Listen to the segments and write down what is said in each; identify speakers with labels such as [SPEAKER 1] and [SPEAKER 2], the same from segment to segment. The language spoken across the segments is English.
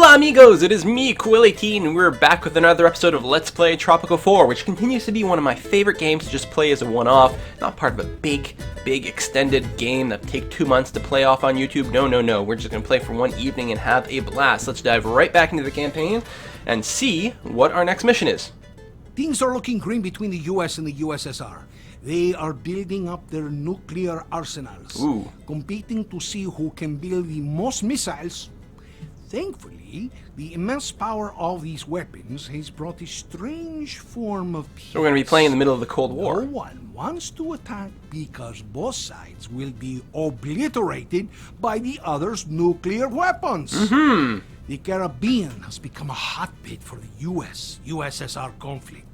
[SPEAKER 1] Hola amigos, it is me, Quill18, and we're back with another episode of Let's Play Tropico 4, which continues to be one of my favorite games to just play as a one-off, not part of a big extended game that take 2 months to play off on YouTube. No, we're just going to play for one evening and have a blast. Let's dive right back into the campaign and see what our next mission is.
[SPEAKER 2] Things are looking green between the US and the USSR. They are building up their nuclear arsenals, competing to see who can build the most missiles. Thankfully, the immense power of these weapons has brought a strange form of peace.
[SPEAKER 1] So we're going to be playing in the middle of the Cold War.
[SPEAKER 2] No one wants to attack because both sides will be obliterated by the other's nuclear weapons. The Caribbean has become a hotbed for the US-USSR conflict.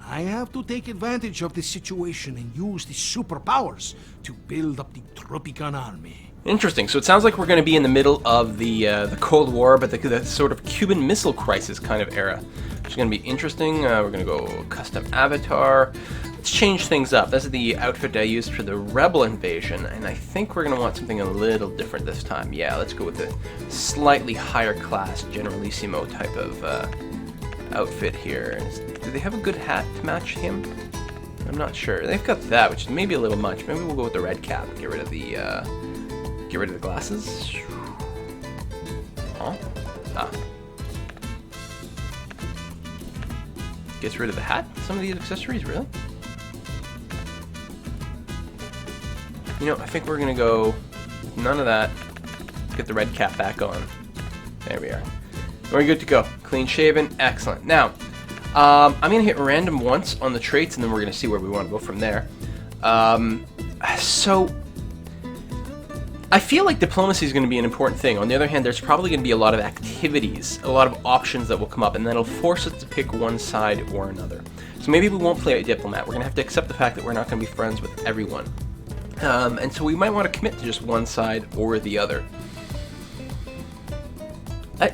[SPEAKER 2] I have to take advantage of this situation and use the superpowers to build up the Tropican army.
[SPEAKER 1] Interesting. So it sounds like we're going to be in the middle of the Cold War, but the sort of Cuban Missile Crisis kind of era, which is going to be interesting. We're going to go custom avatar. Let's change things up. This is the outfit I used for the Rebel invasion, and I think we're going to want something a little different this time. Yeah, let's go with the slightly higher class Generalissimo type of outfit here. Do they have a good hat to match him? I'm not sure. They've got that, which is maybe a little much. Maybe we'll go with the red cap and get rid of the glasses. Oh. Gets rid of the hat? Some of these accessories, really? You know, I think we're gonna go with none of that. Let's get the red cap back on. There we are. We're good to go. Clean shaven. Excellent. Now, I'm gonna hit random once on the traits, and then we're gonna see where we want to go from there. So I feel like diplomacy is going to be an important thing. On the other hand, there's probably going to be a lot of activities, a lot of options that will come up, and that'll force us to pick one side or another. So maybe we won't play a diplomat. We're going to have to accept the fact that we're not going to be friends with everyone. And so we might want to commit to just one side or the other.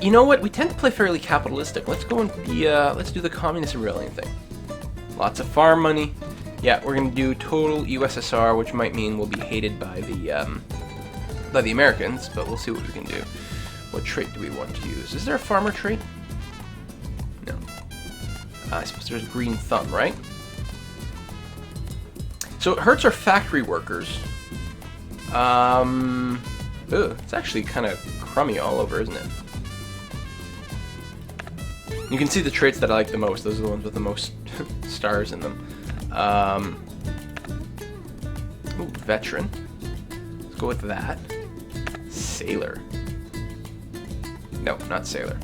[SPEAKER 1] You know what? We tend to play fairly capitalistic. Let's go and let's do the communist Aurelian thing. Lots of farm money. Yeah, we're going to do total USSR, which might mean we'll be hated by the Americans, but we'll see what we can do. What trait do we want to use? Is there a farmer trait? No. I suppose there's green thumb, right? So it hurts our factory workers. It's actually kind of crummy all over, isn't it? You can see the traits that I like the most. Those are the ones with the most stars in them. Ooh, veteran. Let's go with that. Sailor. No, not sailor.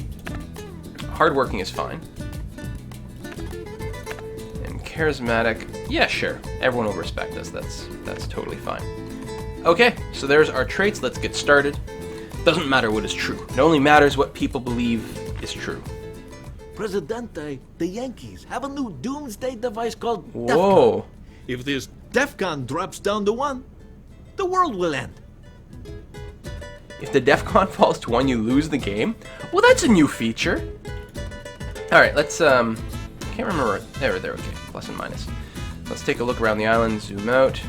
[SPEAKER 1] Hardworking is fine. And charismatic, yeah, sure. Everyone will respect us. That's totally fine. Okay, so there's our traits. Let's get started. Doesn't matter what is true. It only matters what people believe is true.
[SPEAKER 3] Presidente, the Yankees have a new doomsday device called
[SPEAKER 1] Whoa.
[SPEAKER 3] DEFCON. If this DEFCON drops down to 1, the world will end.
[SPEAKER 1] If the DEFCON falls to 1, you lose the game? Well, that's a new feature. Alright, let's, can't remember. There, okay. Plus and minus. Let's take a look around the island, zoom out.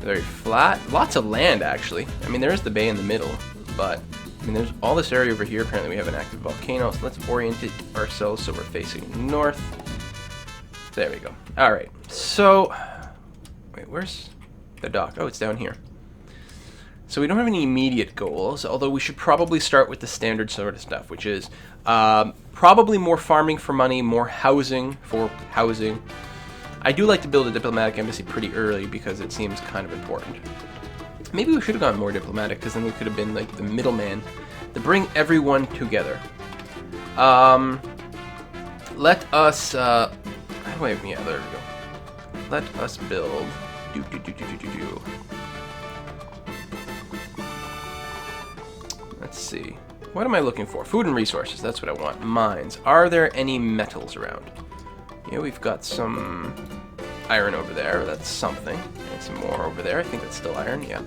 [SPEAKER 1] Very flat. Lots of land, actually. I mean, there is the bay in the middle, but, I mean, there's all this area over here. Apparently, we have an active volcano, so let's orient it ourselves so we're facing north. There we go. Alright, so, wait, where's the dock? Oh, it's down here. So we don't have any immediate goals, although we should probably start with the standard sort of stuff, which is probably more farming for money, more housing for housing. I do like to build a diplomatic embassy pretty early because it seems kind of important. Maybe we should have gone more diplomatic, because then we could have been like the middleman to bring everyone together. Let us, wait, yeah, there we go. Let us build, Let's see. What am I looking for? Food and resources. That's what I want. Mines. Are there any metals around? Yeah, we've got some iron over there. That's something. And some more over there. I think that's still iron. Yeah.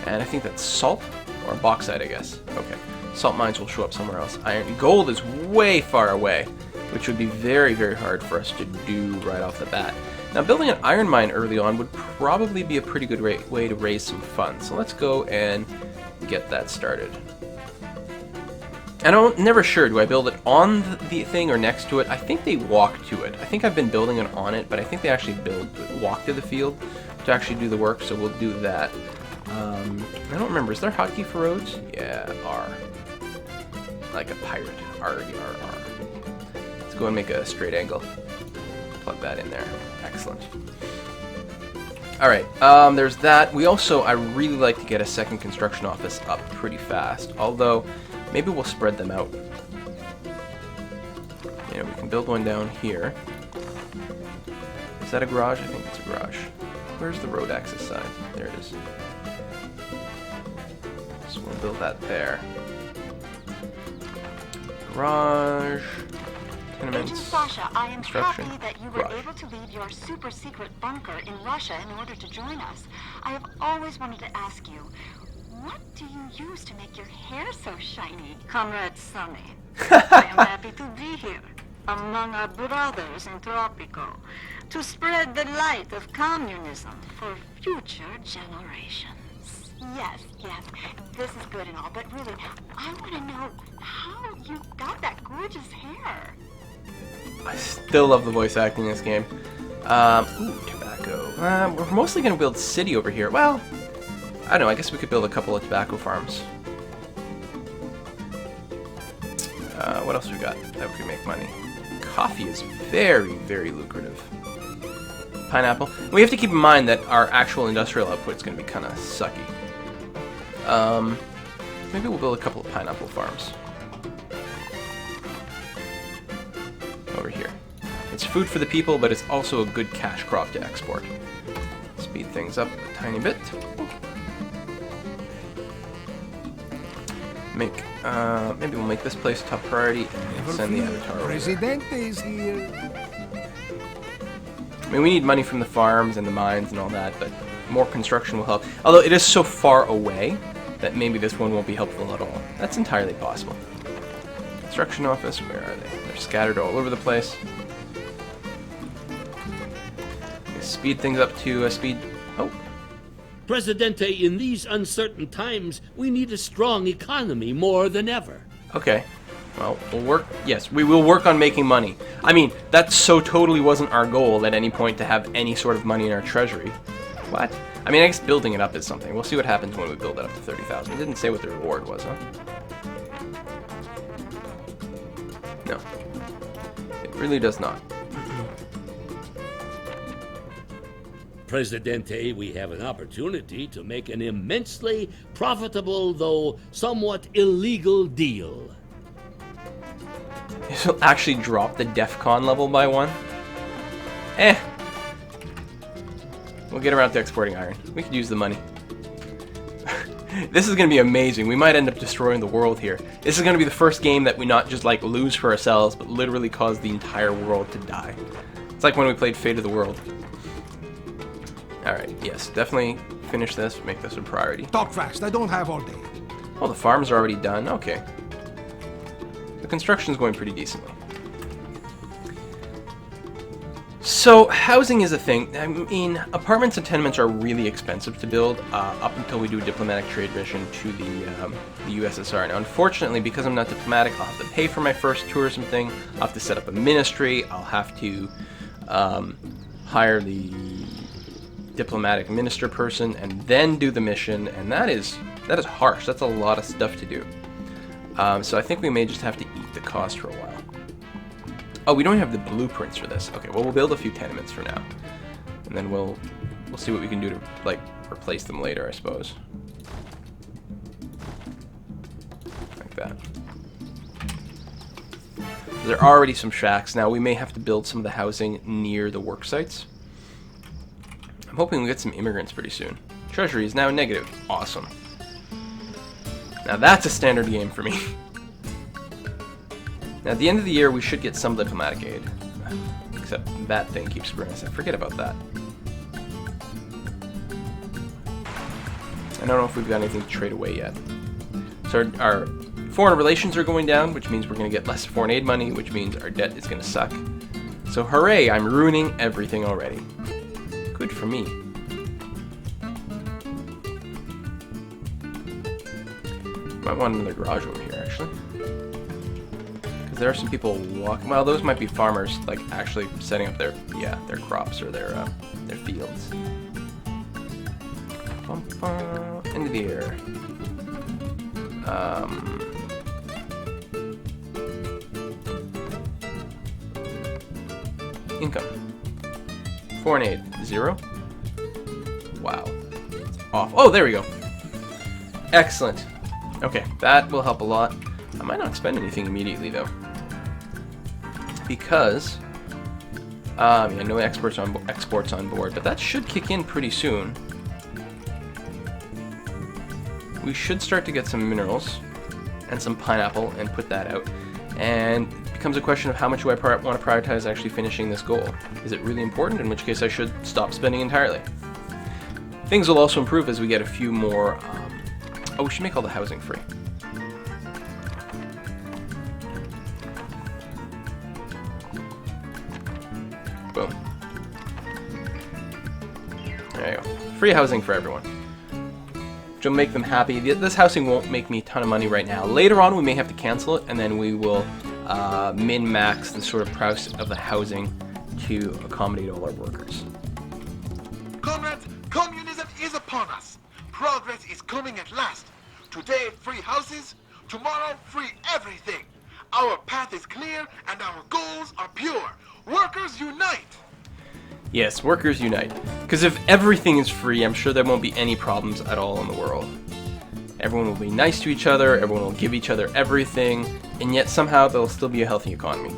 [SPEAKER 1] And I think that's salt or bauxite, I guess. Okay. Salt mines will show up somewhere else. Iron. Gold is way far away, which would be very, very hard for us to do right off the bat. Now, building an iron mine early on would probably be a pretty good way to raise some funds. So let's go and get that started. And I'm never sure, do I build it on the thing or next to it? I think they walk to it. I think I've been building it on it, but I think they actually walk to the field to actually do the work, so we'll do that. I don't remember, is there hotkey for roads? Yeah, R. Like a pirate. R-E-R-R. Let's go and make a straight angle. Plug that in there. Excellent. Alright, there's that. I really like to get a second construction office up pretty fast, although maybe we'll spread them out. You know, we can build one down here. Is that a garage? I think it's a garage. Where's the road access side? There it is. So we'll build that there. Garage. Tenements.
[SPEAKER 4] Agent Sasha, I am
[SPEAKER 1] Construction.
[SPEAKER 4] happy that you were
[SPEAKER 1] Garage.
[SPEAKER 4] able to leave your super secret bunker in Russia in order to join us. I have always wanted to ask you, what do you use to make your hair so shiny? Comrade Sonny, I am happy to be here, among our brothers in Tropico, to spread the light of communism for future generations. Yes, this is good and all, but really, I want to know how you got that gorgeous hair.
[SPEAKER 1] I still love the voice acting in this game. Ooh, tobacco. We're mostly going to build city over here. Well, I don't know, I guess we could build a couple of tobacco farms. What else we got that we can make money? Coffee is very, very lucrative. Pineapple. We have to keep in mind that our actual industrial output is going to be kind of sucky. Maybe we'll build a couple of pineapple farms. Over here. It's food for the people, but it's also a good cash crop to export. Speed things up a tiny bit. Maybe we'll make this place top priority and send the avatar over there.
[SPEAKER 2] Presidente is here.
[SPEAKER 1] I mean, we need money from the farms and the mines and all that, but more construction will help. Although it is so far away that maybe this one won't be helpful at all. That's entirely possible. Construction office, where are they? They're scattered all over the place. Speed things up to a speed... Oh.
[SPEAKER 5] Presidente, in these uncertain times, we need a strong economy more than ever.
[SPEAKER 1] Okay. Well, we'll work... Yes, we will work on making money. I mean, that so totally wasn't our goal at any point to have any sort of money in our treasury. What? I mean, I guess building it up is something. We'll see what happens when we build it up to 30,000. It didn't say what the reward was, huh? No. It really does not.
[SPEAKER 5] Presidente, we have an opportunity to make an immensely profitable, though somewhat illegal deal.
[SPEAKER 1] This will actually drop the DEFCON level by 1. We'll get around to exporting iron. We could use the money. This is going to be amazing. We might end up destroying the world here. This is going to be the first game that we not just like lose for ourselves, but literally cause the entire world to die. It's like when we played Fate of the World. Alright, yes, definitely finish this, make this a priority.
[SPEAKER 2] Talk fast, I don't have all day.
[SPEAKER 1] Oh, the farms are already done? Okay. The construction's going pretty decently. So, housing is a thing. I mean, apartments and tenements are really expensive to build up until we do a diplomatic trade mission to the USSR. Now, unfortunately, because I'm not diplomatic, I'll have to pay for my first tourism thing, I'll have to set up a ministry, I'll have to hire the diplomatic minister person, and then do the mission, and that is harsh. That's a lot of stuff to do. So I think we may just have to eat the cost for a while. Oh, we don't have the blueprints for this. Okay, well, we'll build a few tenements for now, and then we'll see what we can do to like replace them later, I suppose. Like that. There are already some shacks. Now we may have to build some of the housing near the work sites. I'm hoping we get some immigrants pretty soon. Treasury is now negative. Awesome. Now that's a standard game for me. Now at the end of the year, we should get some diplomatic aid. Except that thing keeps bringing us. I forget about that. I don't know if we've got anything to trade away yet. So our foreign relations are going down, which means we're going to get less foreign aid money, which means our debt is going to suck. So hooray, I'm ruining everything already. Good for me. Might want another garage over here, actually. Because there are some people walking. Well, those might be farmers, like actually setting up their crops or their fields. Into the air. Income. 4 and 8. 0. Wow. It's off. Oh, there we go. Excellent. Okay, that will help a lot. I might not spend anything immediately though, because yeah, no exports on board, but that should kick in pretty soon. We should start to get some minerals and some pineapple and put that out. And it becomes a question of how much do I want to prioritize actually finishing this goal. Is it really important? In which case I should stop spending entirely. Things will also improve as we get a few more... oh, we should make all the housing free. Boom. There you go. Free housing for everyone. Which will make them happy. This housing won't make me a ton of money right now. Later on we may have to cancel it, and then we will min-max the sort of price of the housing to accommodate all our workers.
[SPEAKER 6] Comrades, communism is upon us. Progress is coming at last. Today, free houses. Tomorrow, free everything. Our path is clear and our goals are pure. Workers unite!
[SPEAKER 1] Yes, workers unite. Because if everything is free, I'm sure there won't be any problems at all in the world. Everyone will be nice to each other, everyone will give each other everything, and yet somehow there'll still be a healthy economy.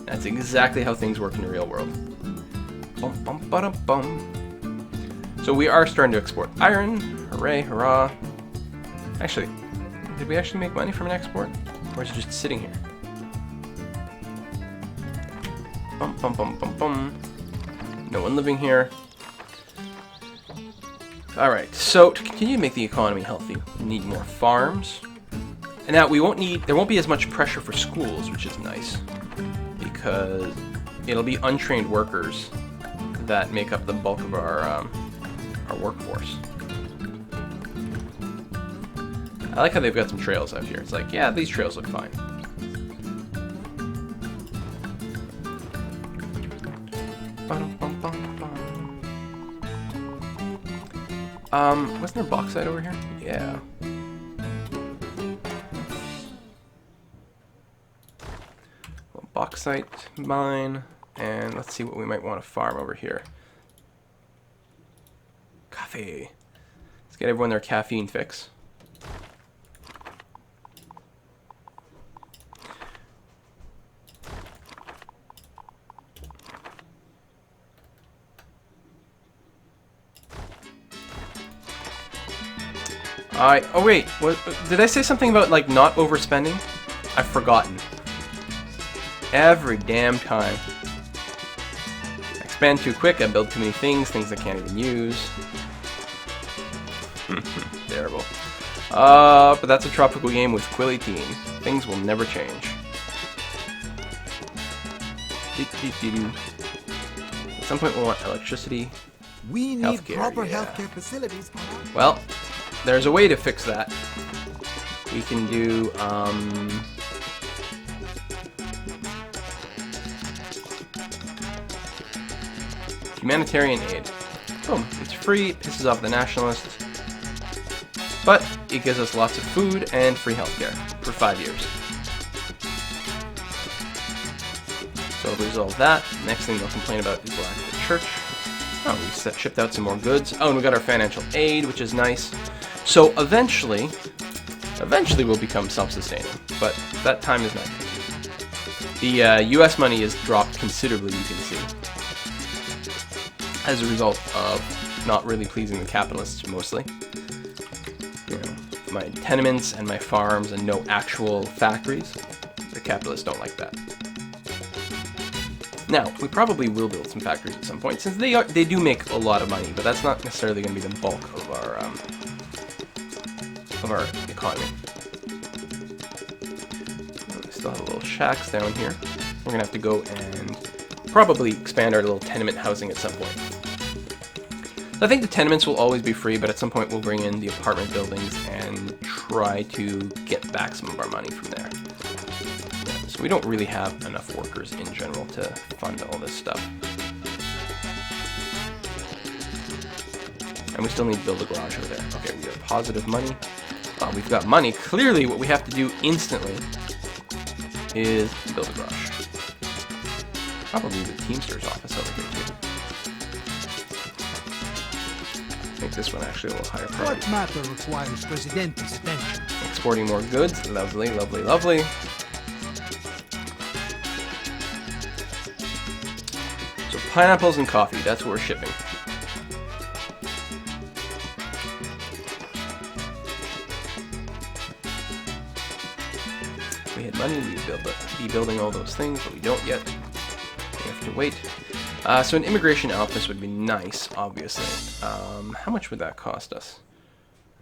[SPEAKER 1] That's exactly how things work in the real world. Bum, bum, ba-dum, bum. So we are starting to export iron. Hooray, hurrah. Actually, did we actually make money from an export? Or is it just sitting here? Bum, bum, bum, bum, bum. No one living here. Alright, so to continue to make the economy healthy, we need more farms. And now there won't be as much pressure for schools, which is nice. Because it'll be untrained workers that make up the bulk of our workforce. I like how they've got some trails out here. It's like, yeah, these trails look fine. Wasn't there bauxite over here? Yeah. Well, bauxite mine, and let's see what we might want to farm over here. Coffee. Let's get everyone their caffeine fix. Oh wait, did I say something about like not overspending? I've forgotten. Every damn time. I expand too quick, I build too many things I can't even use. Terrible. But that's a tropical game with Quilly Team. Things will never change. At some point we'll want electricity.
[SPEAKER 7] We need
[SPEAKER 1] Healthcare,
[SPEAKER 7] proper
[SPEAKER 1] yeah.
[SPEAKER 7] healthcare facilities.
[SPEAKER 1] Well, there's a way to fix that. We can do, humanitarian aid. Boom. It's free, it pisses off the nationalists, but it gives us lots of food and free healthcare for 5 years. So we'll resolve that. Next thing they'll complain about is lack of the church. Oh, we shipped out some more goods. Oh, and we got our financial aid, which is nice. So eventually we'll become self-sustaining, but that time is not yet. The U.S. money has dropped considerably, you can see, as a result of not really pleasing the capitalists mostly. You know, my tenements and my farms and no actual factories. The capitalists don't like that. Now, we probably will build some factories at some point, since they do make a lot of money, but that's not necessarily going to be the bulk of our economy. We still have little shacks down here. We're going to have to go and probably expand our little tenement housing at some point. So I think the tenements will always be free, but at some point we'll bring in the apartment buildings and try to get back some of our money from there. So we don't really have enough workers in general to fund all this stuff. And we still need to build a garage over there. Okay, we have positive money. We've got money. Clearly, what we have to do instantly is build a garage. Probably the Teamster's office over here, too. Make this one actually a little higher priority.
[SPEAKER 2] What matter requires Presidente's attention?
[SPEAKER 1] Exporting more goods. Lovely, lovely, lovely. So pineapples and coffee. That's what we're shipping. If we had money, we'd be building all those things, but we don't yet. We have to wait. So an immigration office would be nice, obviously. How much would that cost us?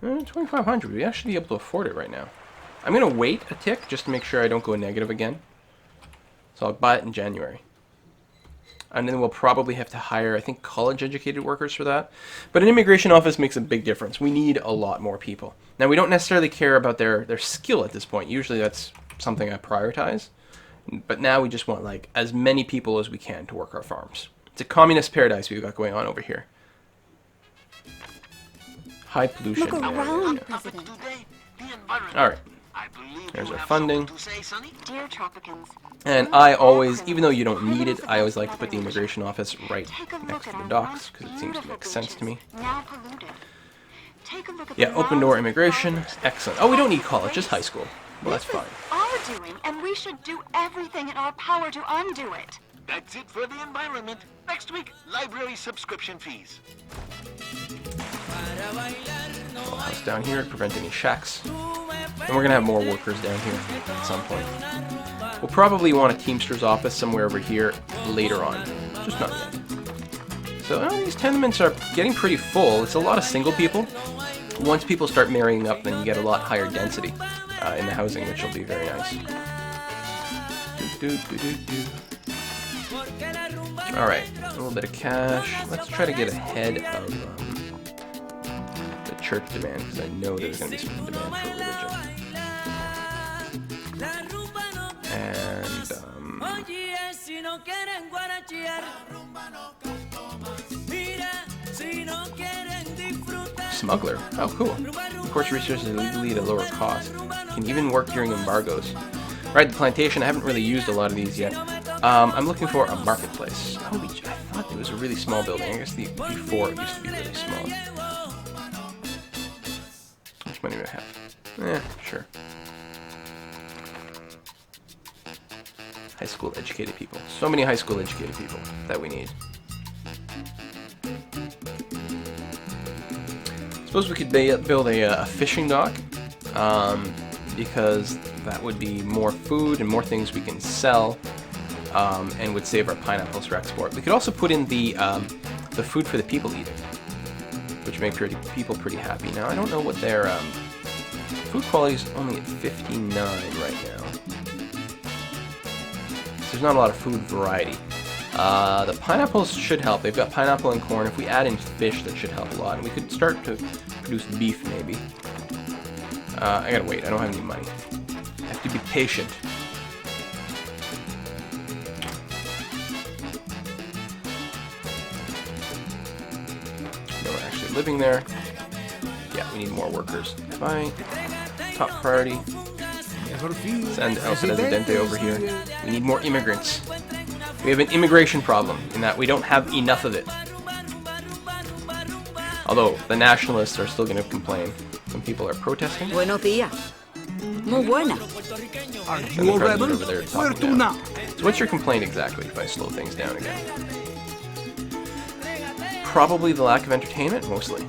[SPEAKER 1] $2,500. We'd actually be able to afford it right now. I'm going to wait a tick just to make sure I don't go negative again. So I'll buy it in January. And then we'll probably have to hire, I think, college-educated workers for that. But an immigration office makes a big difference. We need a lot more people. Now, we don't necessarily care about their skill at this point. Usually that's something I prioritize. But now we just want, like, as many people as we can to work our farms. It's a communist paradise we've got going on over here. High pollution.
[SPEAKER 4] Look around, President.
[SPEAKER 1] Alright. There's our funding.
[SPEAKER 4] Dear Tropicans,
[SPEAKER 1] And I always, even though you don't need it, I always like to put the immigration office right
[SPEAKER 4] take a
[SPEAKER 1] next
[SPEAKER 4] look
[SPEAKER 1] to
[SPEAKER 4] at
[SPEAKER 1] the
[SPEAKER 4] our
[SPEAKER 1] docks,
[SPEAKER 4] once
[SPEAKER 1] because it seems to make
[SPEAKER 4] beautiful
[SPEAKER 1] sense to me.
[SPEAKER 4] beaches, now polluted. Take a look at
[SPEAKER 1] Yeah,
[SPEAKER 4] the
[SPEAKER 1] open door
[SPEAKER 4] thousands of
[SPEAKER 1] immigration.
[SPEAKER 4] dollars that
[SPEAKER 1] Excellent. Oh, we don't need
[SPEAKER 4] cost
[SPEAKER 1] college,
[SPEAKER 4] the
[SPEAKER 1] just high
[SPEAKER 4] race.
[SPEAKER 1] school. Well, that's
[SPEAKER 4] This
[SPEAKER 1] fine.
[SPEAKER 4] is our doing, and we should do everything in our power to undo it.
[SPEAKER 6] That's it for the environment. Next week, library subscription fees.
[SPEAKER 1] House down here to prevent any shacks. And we're going to have more workers down here at some point. We'll probably want a Teamster's office somewhere over here later on. Just not yet. So these tenements are getting pretty full. It's a lot of single people. Once people start marrying up, then you get a lot higher density in the housing, which will be very nice. Alright, a little bit of cash. Let's try to get ahead of the church demand, because I know there's going to be some demand for religion. And, smuggler. Oh, cool. Imports resources illegally at a lower cost. Can even work during embargoes. Right, the plantation. I haven't really used a lot of these yet. I'm looking for a marketplace. Holy, I thought it was a really small building. I guess before it used to be really small. How much money do I have? Sure. High school educated people. So many high school educated people that we need. Suppose we could build a fishing dock, because that would be more food and more things we can sell, and would save our pineapples for export. We could also put in the food for the people eating, which would make people pretty happy. Now, I don't know what their food quality is. Only at 59 right now. So there's not a lot of food variety. The pineapples should help. They've got pineapple and corn. If we add in fish, that should help a lot. And we could start to produce beef, maybe. I gotta wait. I don't have any money. I have to be patient. No, we're actually living there. Yeah, we need more workers. Fine. Top priority. Send El Presidente over here. We need more immigrants. We have an immigration problem in that we don't have enough of it. Although the nationalists are still going to complain. Some people are protesting.
[SPEAKER 7] Buenos días. Muy buena.
[SPEAKER 2] Are
[SPEAKER 1] And
[SPEAKER 2] you
[SPEAKER 1] the
[SPEAKER 2] a
[SPEAKER 1] president
[SPEAKER 2] rebel?
[SPEAKER 1] over there is
[SPEAKER 2] Where
[SPEAKER 1] talking
[SPEAKER 2] to
[SPEAKER 1] down.
[SPEAKER 2] now?
[SPEAKER 1] So what's your complaint exactly if I slow things down again? Probably the lack of entertainment, mostly.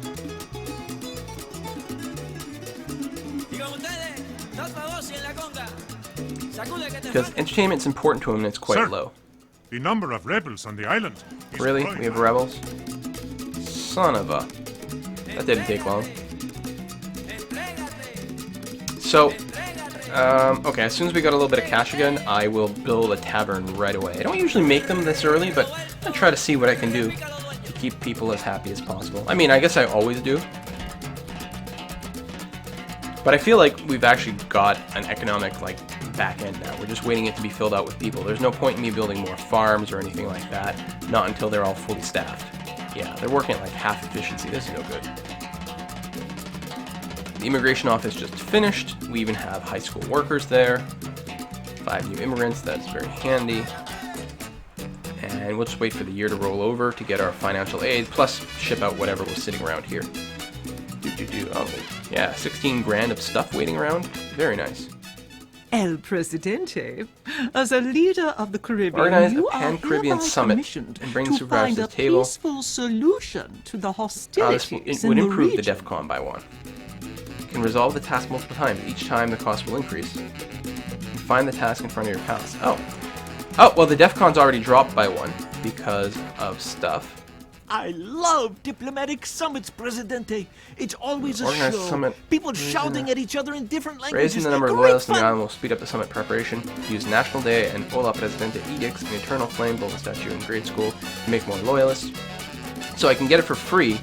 [SPEAKER 1] Because entertainment's important to him and it's quite
[SPEAKER 8] Sir.
[SPEAKER 1] low.
[SPEAKER 8] The number of rebels on the island is
[SPEAKER 1] Really?
[SPEAKER 8] growing.
[SPEAKER 1] We have rebels? Son of a... That didn't take long. So, okay, as soon as we got a little bit of cash again, I will build a tavern right away. I don't usually make them this early, but I'm gonna try to see what I can do to keep people as happy as possible. I mean, I guess I always do. But I feel like we've actually got an economic, like, back end now. We're just waiting it to be filled out with people. There's no point in me building more farms or anything like that. Not until they're all fully staffed. Yeah, they're working at like half efficiency. This is no good. The immigration office just finished. We even have high school workers there. 5 new immigrants. That's very handy. And we'll just wait for the year to roll over to get our financial aid, plus ship out whatever was sitting around here. Oh, yeah, 16 grand of stuff waiting around. Very nice.
[SPEAKER 9] El Presidente, as a leader of the Caribbean,
[SPEAKER 1] Organize a
[SPEAKER 9] you are
[SPEAKER 1] Pan-Caribbean
[SPEAKER 9] hereby
[SPEAKER 1] summit
[SPEAKER 9] commissioned
[SPEAKER 1] and bring
[SPEAKER 9] to
[SPEAKER 1] supervisors
[SPEAKER 9] find
[SPEAKER 1] to
[SPEAKER 9] a
[SPEAKER 1] the table.
[SPEAKER 9] peaceful solution to the
[SPEAKER 1] This
[SPEAKER 9] hostilities
[SPEAKER 1] would
[SPEAKER 9] in
[SPEAKER 1] improve
[SPEAKER 9] the
[SPEAKER 1] the
[SPEAKER 9] region.
[SPEAKER 1] DEFCON by 1. You can resolve the task multiple times. Each time the cost will increase. And find the task in front of your palace. Oh, well, the DEFCON's already dropped by 1 because of stuff.
[SPEAKER 3] I love diplomatic summits, Presidente. It's always a
[SPEAKER 1] Organize
[SPEAKER 3] show.
[SPEAKER 1] summit.
[SPEAKER 3] People shouting at each other in different languages.
[SPEAKER 1] Raising the number of
[SPEAKER 3] Great
[SPEAKER 1] loyalists in the
[SPEAKER 3] fun.
[SPEAKER 1] island will speed up the summit preparation. Use National Day and Hola Presidente edicts and Eternal Flame Golden Statue in grade school to make more loyalists. So I can get it for free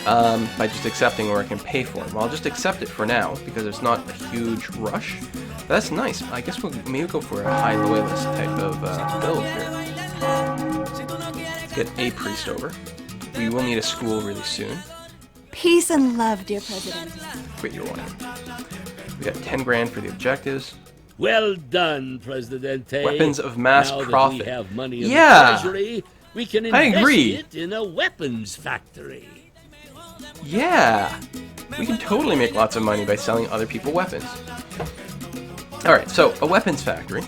[SPEAKER 1] by just accepting, or I can pay for it. Well, I'll just accept it for now because it's not a huge rush. But that's nice. I guess we'll maybe go for a high loyalist type of build here. Let's get a priest over. We will need a school really soon.
[SPEAKER 10] Peace and love, dear President.
[SPEAKER 1] Quit your one. We got 10 grand for the objectives.
[SPEAKER 5] Well done, Presidente.
[SPEAKER 1] Weapons of mass
[SPEAKER 5] now
[SPEAKER 1] profit.
[SPEAKER 5] That we have money in
[SPEAKER 1] Yeah.
[SPEAKER 5] the treasury, we can
[SPEAKER 1] I
[SPEAKER 5] invest
[SPEAKER 1] agree.
[SPEAKER 5] it in a weapons factory.
[SPEAKER 1] Yeah! We can totally make lots of money by selling other people weapons. Alright, so a weapons factory.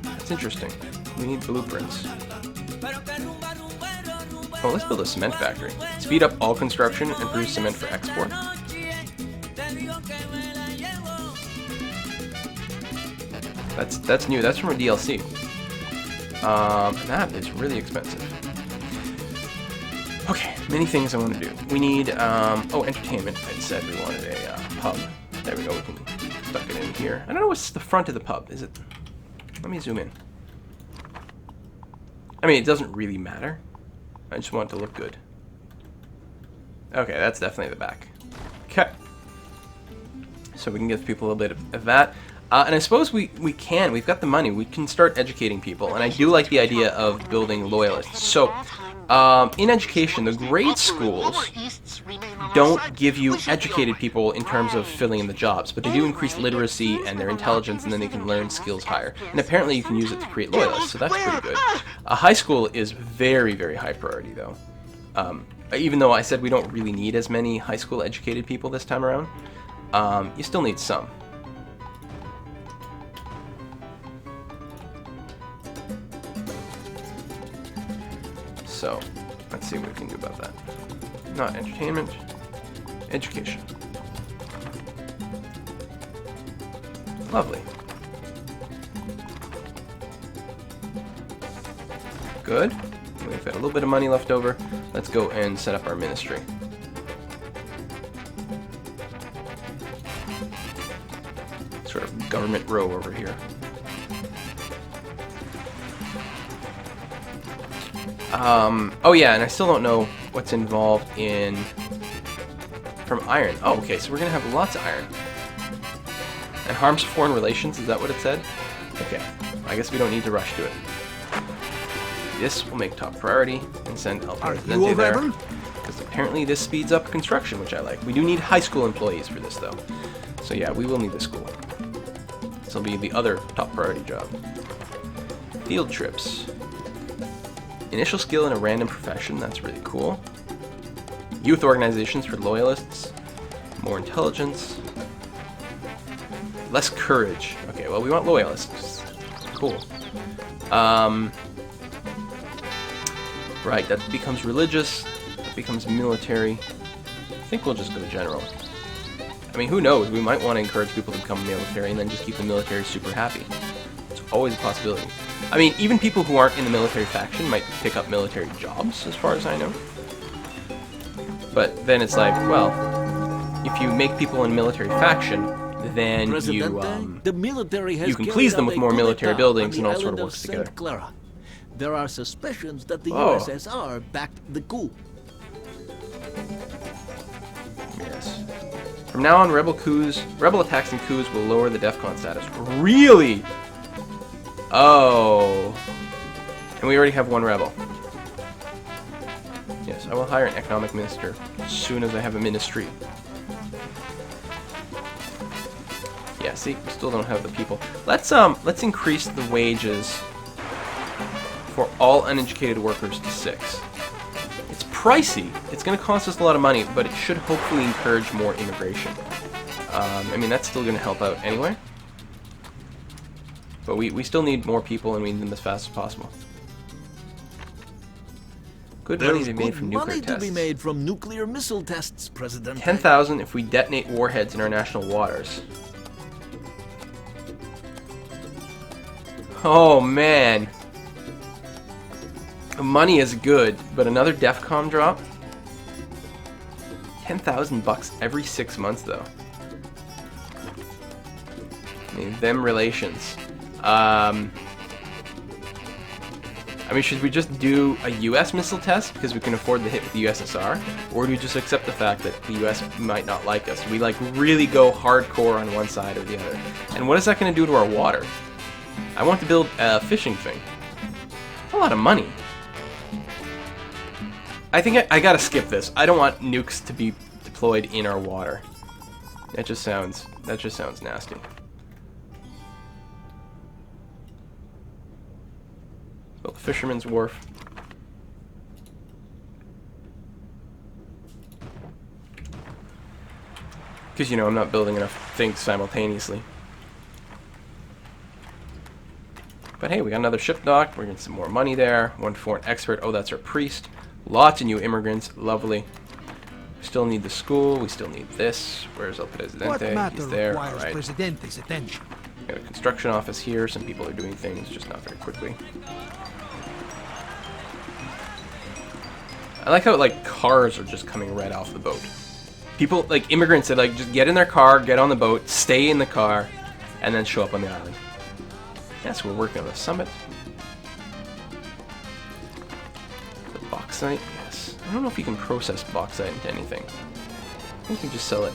[SPEAKER 1] That's interesting. We need blueprints. Oh, let's build a cement factory. Speed up all construction and produce cement for export. That's new. That's from a DLC. That is really expensive. Okay, many things I want to do. We need, entertainment. I said we wanted a pub. There we go. We can stuck it in here. I don't know what's the front of the pub. Is it? Let me zoom in. I mean, it doesn't really matter. I just want it to look good. Okay, that's definitely the back. Okay. So we can give people a little bit of that. And I suppose we've got the money, we can start educating people. And I do like the idea of building loyalists. So, in education, the grade schools don't give you educated people in terms of filling in the jobs, but they do increase literacy and their intelligence, and then they can learn skills higher. And apparently you can use it to create loyalists, so that's pretty good. High school is very, very high priority, though. Even though I said we don't really need as many high school educated people this time around, you still need some. So, let's see what we can do about that. Not entertainment, education. Lovely. Good. We've got a little bit of money left over. Let's go and set up our ministry. Sort of government row over here. Oh yeah, and I still don't know what's involved in... from iron. Oh, okay, so we're gonna have lots of iron. And harms foreign relations, is that what it said? Okay, I guess we don't need to rush to it. This will make top priority and send El Presidente there. Because apparently this speeds up construction, which I like. We do need high school employees for this, though. So yeah, we will need the school. This will be the other top priority job. Field trips. Initial skill in a random profession, that's really cool. Youth organizations for loyalists. More intelligence. Less courage. Okay, well, we want loyalists. Cool. Right, that becomes religious. That becomes military. I think we'll just go general. I mean, who knows? We might want to encourage people to become military and then just keep the military super happy. It's always a possibility. I mean, even people who aren't in the military faction might pick up military jobs, as far as I know. But then it's like, well, if you make people in military faction, then
[SPEAKER 3] the military has
[SPEAKER 1] you can please them with more military buildings and all sort of works
[SPEAKER 3] Saint
[SPEAKER 1] together.
[SPEAKER 3] Clara. There are suspicions that the
[SPEAKER 1] Oh.
[SPEAKER 3] USSR backed the coup.
[SPEAKER 1] Yes. From now on, rebel attacks and coups will lower the DEFCON status. Really? Oh. And we already have one rebel. Yes, I will hire an economic minister as soon as I have a ministry. Yeah, see, we still don't have the people. Let's increase the wages for all uneducated workers to 6. It's pricey. It's going to cost us a lot of money, but it should hopefully encourage more immigration. I mean, that's still going to help out anyway. But we still need more people, and we need them as fast as possible. Good money to be made from nuclear
[SPEAKER 3] money
[SPEAKER 1] tests.
[SPEAKER 3] to be made from nuclear missile tests, President.
[SPEAKER 1] 10,000 if we detonate warheads in our national waters. Oh man. Money is good, but another DEFCON drop? 10,000 bucks every 6 months though. I mean, them relations. I mean, should we just do a US missile test because we can afford the hit with the USSR? Or do we just accept the fact that the US might not like us? We like really go hardcore on one side or the other. And what is that going to do to our water? I want to build a fishing thing. That's a lot of money. I think I gotta skip this. I don't want nukes to be deployed in our water. That just sounds nasty. Build the fisherman's wharf. Because, you know, I'm not building enough things simultaneously. But hey, we got another ship dock. We're getting some more money there. One foreign expert. Oh, that's our priest. Lots of new immigrants. Lovely. We still need the school. We still need this. Where's El Presidente?
[SPEAKER 2] What matter
[SPEAKER 1] He's there.
[SPEAKER 2] requires
[SPEAKER 1] All right.
[SPEAKER 2] Presidente's attention?
[SPEAKER 1] Got a construction office here. Some people are doing things, just not very quickly. I like how, like, cars are just coming right off the boat. People, like, immigrants, they, like, just get in their car, get on the boat, stay in the car, and then show up on the island. Yes, we're working on the summit. The bauxite, yes. I don't know if you can process bauxite into anything. I think you can just sell it